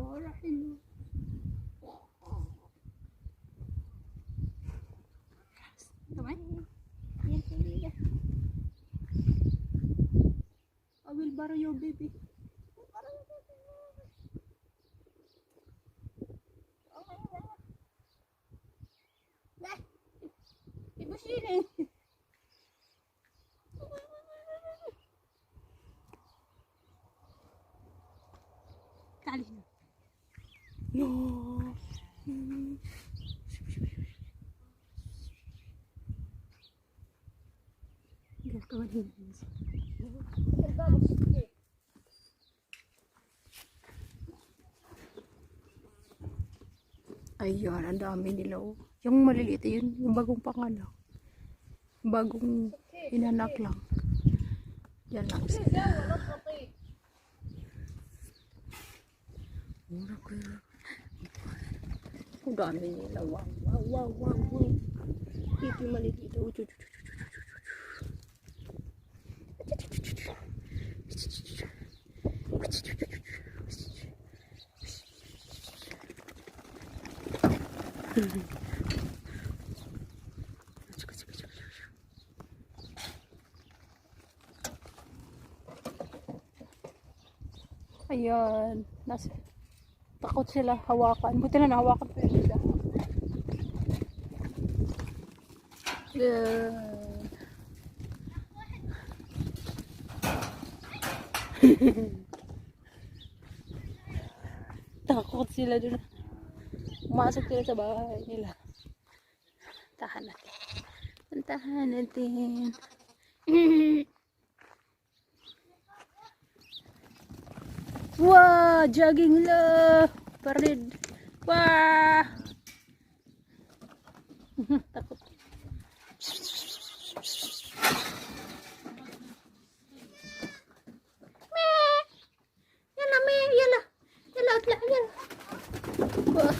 Ora, hello. Tamay? Yes, yes. I will borrow your baby. Ibu sini. Kali. No. Kawan ini. Ayun, ang dami nila. Oh. Yung maliliit yun, yung bagong panganak. Bagong inanak lang. Yan lang sila. Ang dami nila. Wow, wow, wow, wow, wow. Ito yung maliliit. Ayan, takot sila hawakan. Buti na nahawakan pa sila. Takot sila dun. Pumasok sila sa bahay nila. Tahan natin. Tahan natin. Wah, jogging lah. Parid. Wah. Takut. Yalah, yalah. Yalah, yalah. Wah.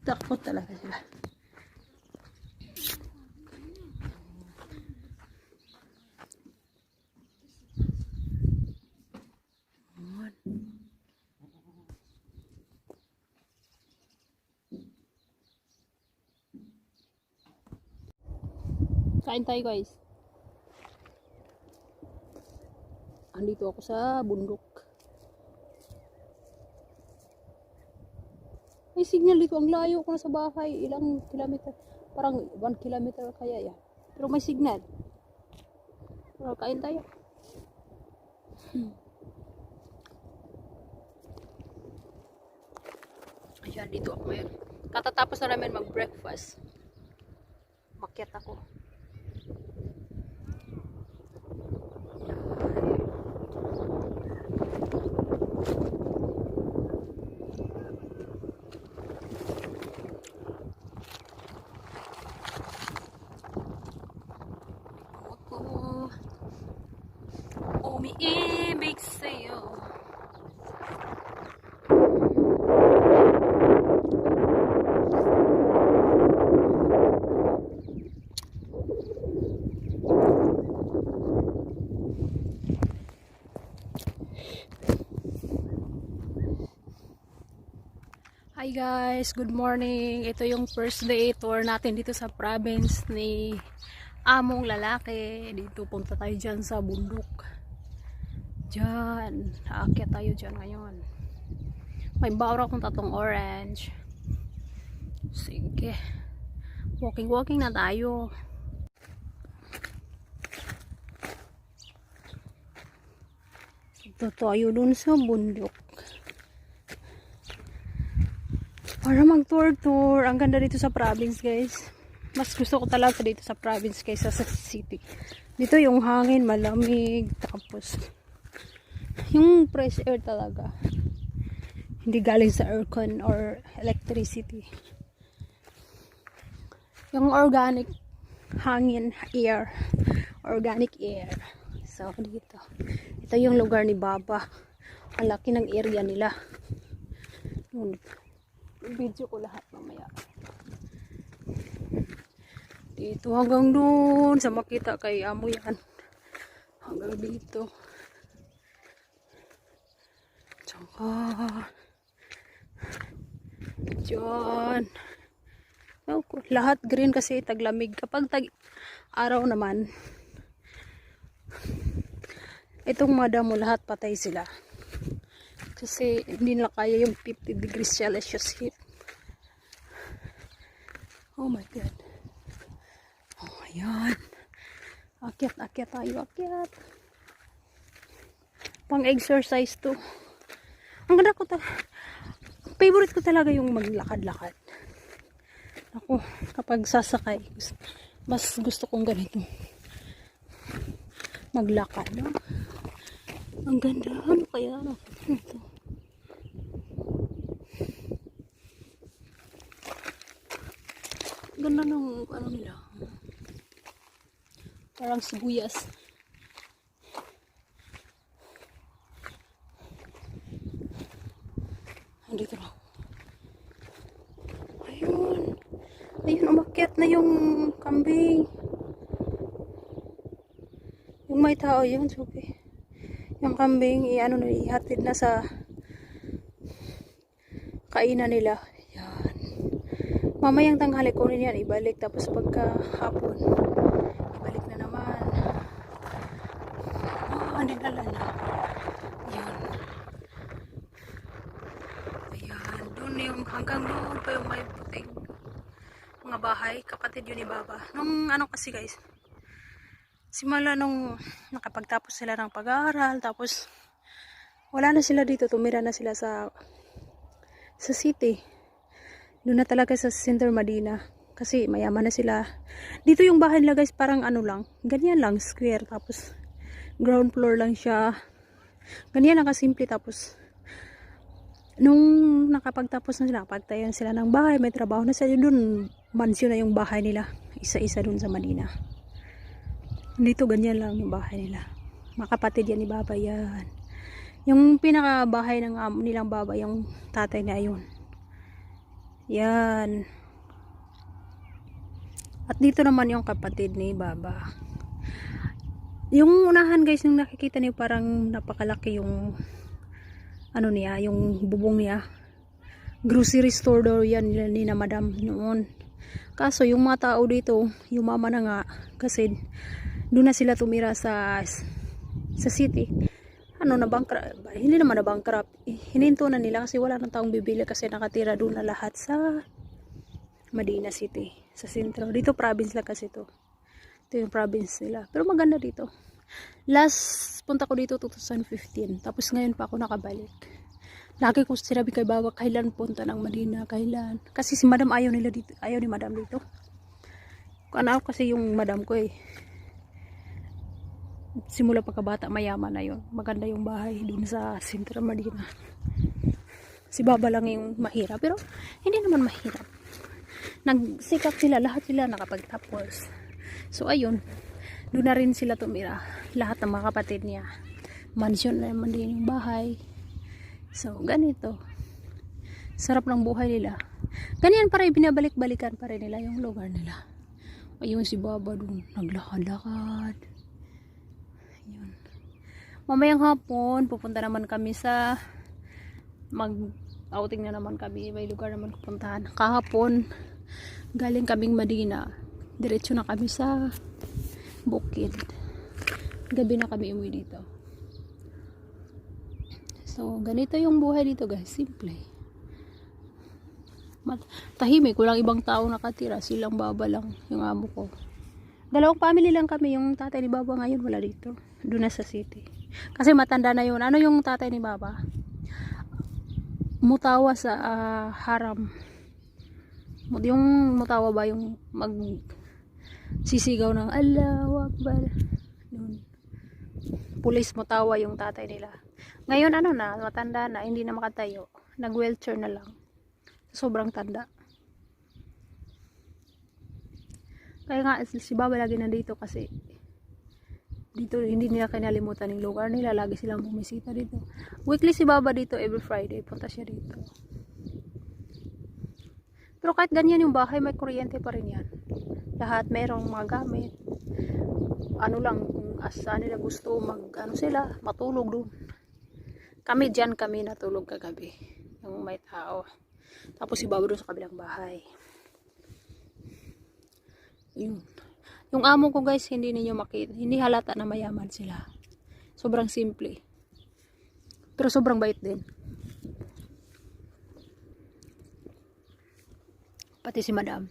Takut talaga sila. Kain tayo guys. Andito ako sa bundok. May signal dito. Ang layo ko na sa bahay. Ilang kilometer. Parang 1 kilometer kaya yan. Pero may signal. Pero kain tayo. Ayan, dito ako ngayon. Katatapos na namin mag-breakfast. Makyat ako. Umiibig sa'yo. Hi guys, good morning. Ito yung first day tour natin dito sa province ni Among Lalaki. Dito punta tayo dyan sa bundok. Dyan, aakyat tayo dyan ngayon. May baura akong tatong orange. Sige, walking na tayo. Ito tayo dun sa bundok. Para mag-tour. Ang ganda dito sa province guys. Mas gusto ko talaga dito sa province kaysa sa city. Dito yung hangin malamig. Tapos yung fresh air talaga. Hindi galing sa aircon or electricity. Yung organic hangin air. Organic air. So dito. Ito yung lugar ni Baba. Ang laki ng area nila. Yun. Video ko lahat mamaya. Dito hanggang doon sa makita kay amo yan. Hanggang dito. Ah, dyan. Oh, lahat green kasi taglamig. Kapag araw naman, itong madam mo lahat patay sila. Kasi hindi nila kaya yung 50 degrees Celsius heat. Oh my God. Oh, ayan. Akyat tayo, akyat. Pang-exercise to. Ang ganda ko favorite ko talaga yung maglakad-lakad. Ako, kapag sasakay, mas gusto kong ganito. Maglakad, no? Ang ganda. Ano kaya? Ano ito? Ganda ng ano nila. Parang sibuyas. Andito na. Ayun. Ayun, umakyat na yung kambing. Yung may tao yun, suki. Yung kambing, ihatid na sa kainan nila. Yan. Mamayang tanghali ko rin yan, ibalik. Tapos pagka hapon, ibalik na naman. Oh, andin na. Yan. Ayan. Doon yung hanggang doon pa yung may puting mga bahay. Kapatid yun ni Baba. Nung ano kasi guys, simula nung nakapagtapos sila ng pag-aaral, tapos wala na sila dito, tumira na sila sa city. Doon na talaga sa Center Medina. Kasi mayaman na sila. Dito yung bahay nila guys, parang ano lang, ganyan lang, square. Tapos ground floor lang siya. Ganyan lang kasimple. Tapos nung nakapagtapos na sila, pagtayan sila ng bahay, may trabaho na sila doon. Mansyon na yung bahay nila. Isa-isa doon sa Manila. Dito ganyan lang yung bahay nila. Makapatid yan ni Baba yan. Yung pinaka-bahay ng nilang Baba, yung tatay na ayun. Yan. At dito naman yung kapatid ni Baba. Yung unahan guys, yung nakikita niyo parang napakalaki yung ano niya, yung bubong niya. Grocery store daw yan ni na madam noon. Kaso yung mga tao dito, yumama na nga kasi doon na sila tumira sa city. Ano na bankrupt, hindi naman na bankrupt. Hininto na nila kasi wala nang taong bibili kasi nakatira doon na lahat sa Medina City, sa sentro. Dito province lang kasi to. Ito yung province nila. Pero maganda dito. Last punta ko dito 2015. Tapos ngayon pa ako nakabalik. Lagi ko sinabi kay Baba, kailan punta ng Medina, kailan. Kasi si madam ayaw nila dito. Ayaw ni madam dito. Kung ano kasi yung madam ko simula pagkabata mayaman na yun. Maganda yung bahay dun sa Central Medina. Si Baba lang yung mahirap, pero hindi naman mahirap. Nagsikap sila, lahat sila nakapagtapos. So ayun, doon na rin sila tumira. Lahat ng mga kapatid niya. Mansion na naman din yung bahay. So ganito. Sarap ng buhay nila. Ganyan pa rin, binabalik-balikan pa rin nila yung lugar nila. Ayun si Baba doon, naglakad-lakad. Ayun. Mamayang hapon, pupunta naman kami sa outing na naman kami. May lugar naman pupuntahan. Kahapon, galing kaming Medina. Diretso na kami sa Bukid. Gabi na kami umuwi dito. So, ganito yung buhay dito guys. Simple. Tahimik. Walang ibang tao nakatira. Silang Baba lang. Yung amo ko. Dalawang family lang kami. Yung tatay ni Baba ngayon wala dito. Doon na sa city. Kasi matanda na yun. Ano yung tatay ni Baba? Mutawa sa haram. Yung mutawa ba? Yung sisigaw ng Allahu Akbar. Pulis mutawa yung tatay nila. Ngayon ano na, matanda na, hindi na makatayo. Nag-wheelchair na lang. Sobrang tanda. Kaya nga si Baba lagi nandito kasi dito hindi nila kinalimutan yung lugar nila. Lagi silang bumisita dito. Weekly si Baba dito, every Friday punta siya dito. Pero kahit ganyan yung bahay, may kuryente pa rin yan. Lahat merong mga gamit. Ano lang, kung asa nila gusto sila, matulog doon. Kami dyan kami natulog kagabi. Yung may tao. Tapos si Babo doon sa kabilang bahay. Yun. Yung amo ko guys, hindi ninyo makita. Hindi halata na mayaman sila. Sobrang simple. Pero sobrang bait din. Pati si Madam.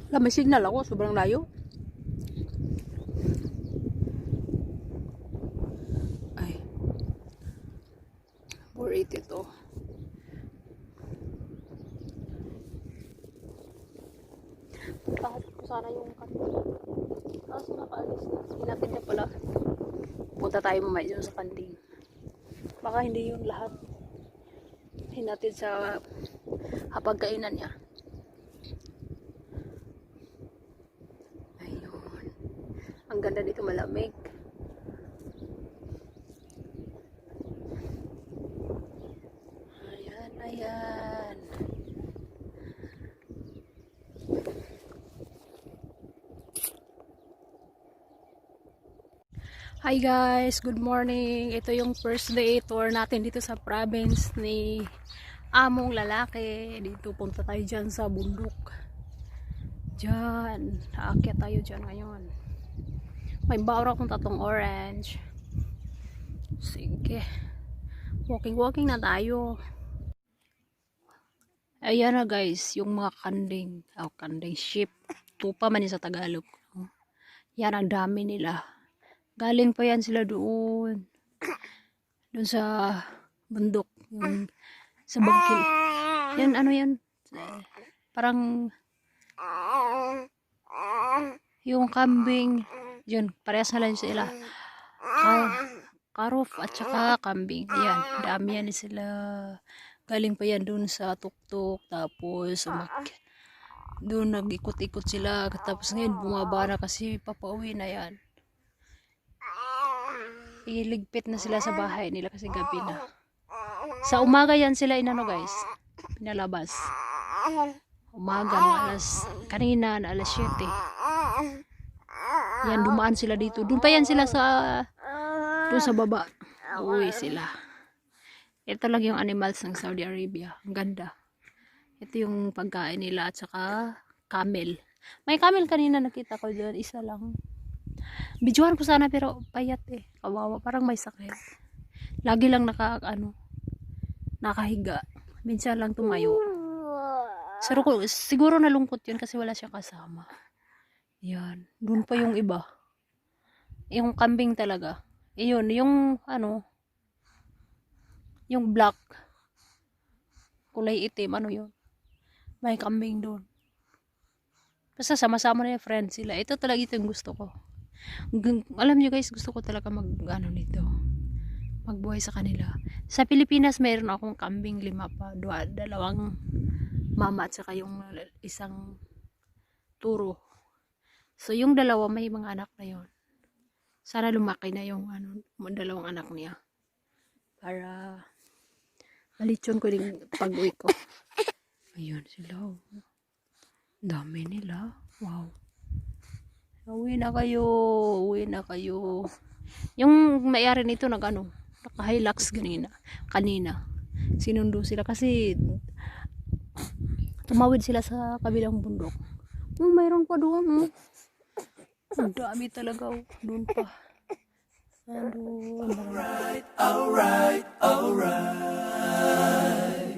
Wala, may signal ako. Sobrang layo. Ay. 480 to. Kahit ko sana yung kantin. Kaso nakaalis na. Hinatid na pala. Punta tayo mamaya dyan sa kantin. Baka hindi yung lahat. Hinatid sa hapagkainan niya. Ayun. Ang ganda dito, malamig. Ayan, ayan. Hi guys, good morning. Ito yung first day tour natin dito sa province ni Among Lalaki. Dito punta tayo dyan sa bundok. Dyan, aakyat tayo dyan ngayon. May baura akong tatong orange. Sige, walking na tayo. Ayan na guys, yung mga kanding. Kanding sheep. Tupa man yun sa Tagalog. Yan, ang dami nila. Galing pa yan sila doon. Doon sa bundok. Yung, sa bangkil. Yan, ano yan? Parang yung kambing. Yun, parehas na lang sila. Karof at saka kambing. Ayan, dami yan sila. Galing pa yan doon sa tuktok. Tapos, doon nag-ikot-ikot sila. Tapos ngayon, bumaba na kasi papauwi na yan. Iligpit na sila sa bahay nila kasi gabi na. Sa umaga yan sila inano guys, pinalabas. Umaga na kanina na alas 7. Yan, dumaan sila dito. Doon pa yan sila doon sa baba. Uwi sila. Ito lang yung animals ng Saudi Arabia. Ang ganda. Ito yung pagkain nila at saka camel. May camel kanina nakita ko doon, isa lang. Bidyuhan ko sana pero payat eh. Kawawa, parang may sakit. Lagi lang nakahiga. Minsan lang tumayo. Siguro nalungkot yun kasi wala siya kasama. Yan. Doon pa yung iba. Yung kambing talaga. Iyon, yung yung black. Kulay itim, yun. May kambing doon. Basta sama-sama na yung friends sila. Ito talaga ito yung gusto ko. Alam nyo guys, gusto ko talaga nito. Magbuhay sa kanila. Sa Pilipinas, mayroon akong kambing 5 pa. 2 mama at saka yung isang turo. So, yung 2 may mga anak na yon. Sana lumaki na yung 2 anak niya. Para malitson ko din pag-uwi ko. Ayun sila. Dami nila. Wow. Uwi na kayo. Yung may-ari nito naka-Hilux kanina. Sinundo sila kasi tumawid sila sa kabilang bundok. Mayroon pa doon. Ang dami talaga. Doon pa. Alright.